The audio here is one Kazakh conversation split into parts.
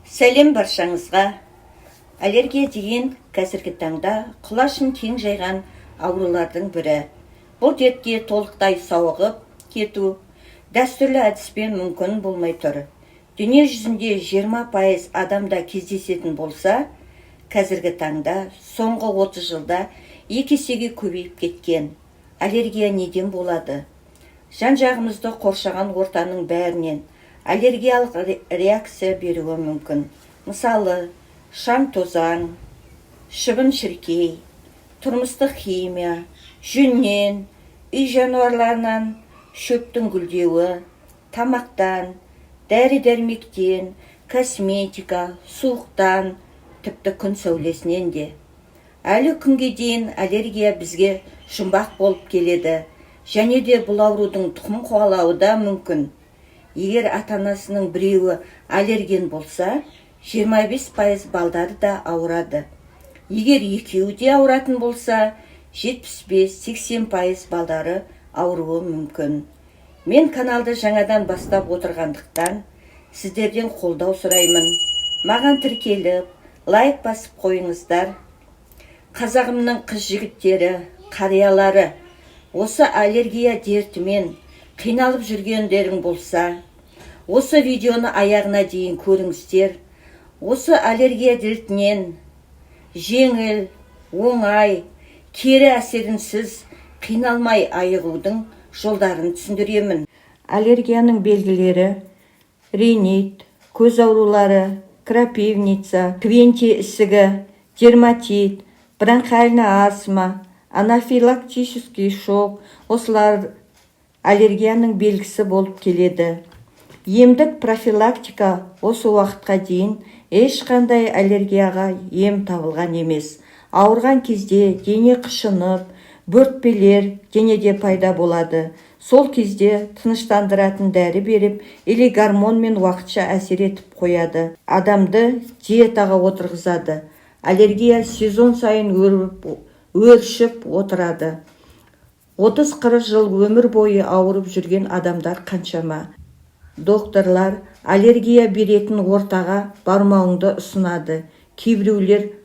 Сәлем баршаңызға. Аллергия деген қазіргі таңда құлашын кең жайған аурулардың бірі. Бұл дертке толықтай сауығып кету дәстүрлі әдіспен мүмкін болмай тұр. Дүние жүзінде 20% адамда кездесетін болса, қазіргі таңда соңғы 30 жылда 2 есеге көбейіп кеткен. Аллергия неден болады? Жан-жағымызды қоршаған ортаның бәрінен аллергиялық реакция беруі мүмкін. Мысалы, шаң тозаң, шыбын шіркей, тұрмыстық химия, жүннен, үй жануарларынан, шөптің гүлдеуі, тамақтан, дәрі-дәрмектен, косметика, суықтан, тіпті күн сәулесінен де. Әлі күнге дейін аллергия бізге жұмбақ болып келеді, және де бұл аурудың тұқым қуалауы да мүмкін. Егер ата-анасының біреуі аллерген болса, 25% балдары да ауырады. Егер екеуі де ауыратын болса, 75-80% балдары ауруы мүмкін. Мен каналды жаңадан бастап отырғандықтан, сіздерден қолдау сұраймын. Маған тіркеліп, лайк басып қойыңыздар. Қазағымның қыз-жігіттері, қариялары, осы аллергия дертімен қиналып жүргендерің болса, осы видеоны аяғына дейін көріңіздер. Осы аллергия дертінен жеңіл, оңай, кері әсерінсіз қиналмай айығудың жолдарын түсіндіремін. Аллергияның белгілері: ринит, көз аурулары, крапивница, квенти ісігі, дерматит, бронхиальная астма, анафилактический шок. Осылар аллергияның белгісі болып келеді. Емдік профилактика осы уақытқа дейін ешқандай аллергияға ем табылған емес. Ауырған кезде дене қышынып, бөртпелер денеде пайда болады. Сол кезде тыныштандыратын дәрі беріп, или гормонмен уақытша әсер етіп қояды. Адамды диетаға отырғызады. Аллергия сезон сайын өршіп отырады. 30-40 жыл өмір бойы ауырып жүрген адамдар қаншама. Докторлар аллергия беретін ортаға бармауыңды ұсынады. Кейбіреулер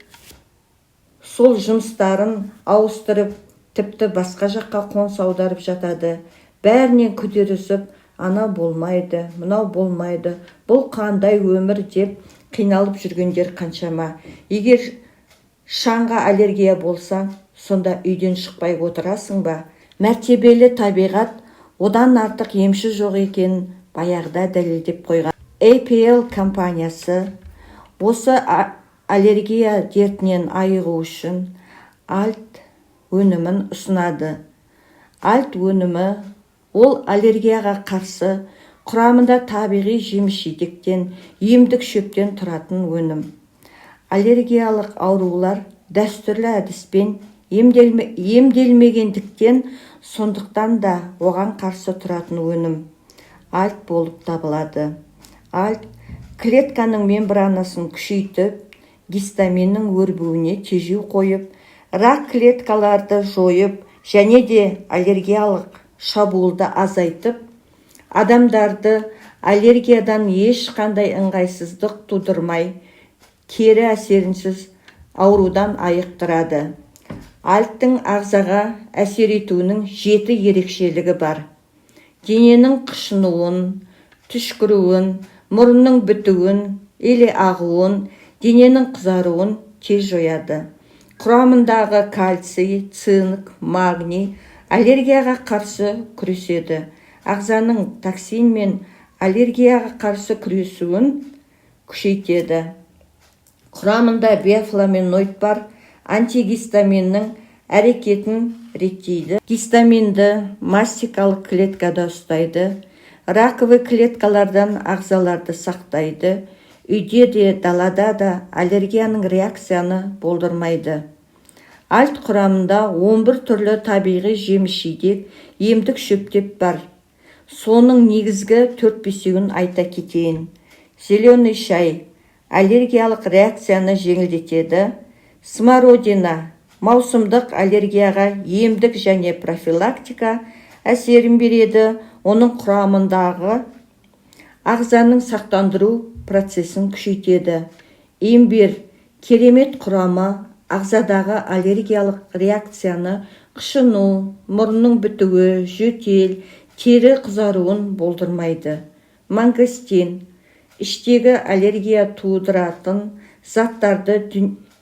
сол жұмыстарын ауыстырып, тіпті басқа жаққа қоныс аударып жатады. Бәрінен көтерісіп, ана болмайды, мынау болмайды, бұл қандай өмір деп қиналып жүргендер қаншама. Егер шаңға аллергия болса, сонда үйден шықпай отырасың ба? Мәртебелі табиғат одан артық емші жоқ екенін баяғыда дәлелдеп қойған. APL компаниясы осы аллергия дертінен айығу үшін альт өнімін ұсынады. Альт өнімі ол аллергияға қарсы құрамында табиғи жеміс-жидектен, емдік шөптен тұратын өнім. Аллергиялық аурулар дәстүрлі әдіспен емделмегендіктен, сондықтан да оған қарсы тұратын өнім альт болып табылады. Альт клетканың мембранасын күшейтіп, гистаминнің өрбуіне тежеу қойып, рак клеткаларды жойып, және де аллергиялық шабуылды азайтып, адамдарды аллергиядан ешқандай ыңғайсыздық тудырмай, кері әсерінсіз аурудан айықтырады. Альттың ағзаға әсер етуінің 7 ерекшелігі бар. Дененің қышынуын, түшкіруін, мұрынның бітуін, или ағуын, дененің қызаруын тез жояды. Құрамындағы кальций, цинк, магний аллергияға қарсы күреседі. Ағзаның токсин мен аллергияға қарсы күресуін күшейтеді. Құрамында биофлавоноид бар, антигистаминнің әрекетін реттейді. Гистаминді мастикалық клеткада ұстайды. Раковый клеткалардан ағзаларды сақтайды. Үйде де, далада да аллергияның реакцияны болдырмайды. Альт құрамында 11 түрлі табиғи жеміс-жидек, емдік шөптер бар. Соның негізгі 4-5-ін айта кетейін. Зеленый шай аллергиялық реакцияны жеңілдетеді. Смородина маусымдық аллергияға емдік және профилактика әсерін береді. Оның құрамындағы ағзаның сақтандыру процесін күшейтеді. Имбир керемет құрамы ағзадағы аллергиялық реакцияны қышыну, мұрынның бітуі, жөтел, тері қызаруын болдырмайды. Мангостин іштегі аллергия тудыратын заттарды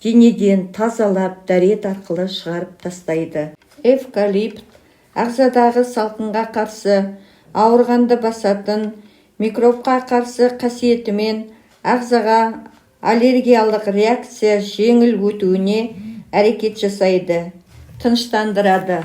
денеден тазалап, дәрет арқылы шығарып тастайды. Эвкалипт ағзадағы салқынға қарсы, ауырғанды басатын, микробқа қарсы қасиетімен ағзаға аллергиялық реакция жеңіл өтуіне әрекет жасайды, тыныштандырады.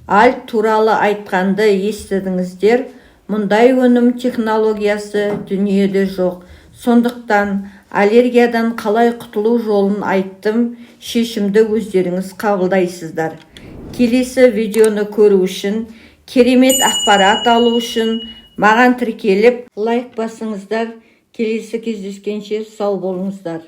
Альт туралы айтқанды естідіңіздер, мұндай өнім технологиясы дүниеде жоқ. Сондықтан аллергиядан қалай құтылу жолын айттым, шешімді өздеріңіз қабылдайсыздар. Келесі видеоны көру үшін, керемет ақпарат алу үшін маған тіркеліп, лайк басыңыздар. Келесі кездескенше сау болыңыздар.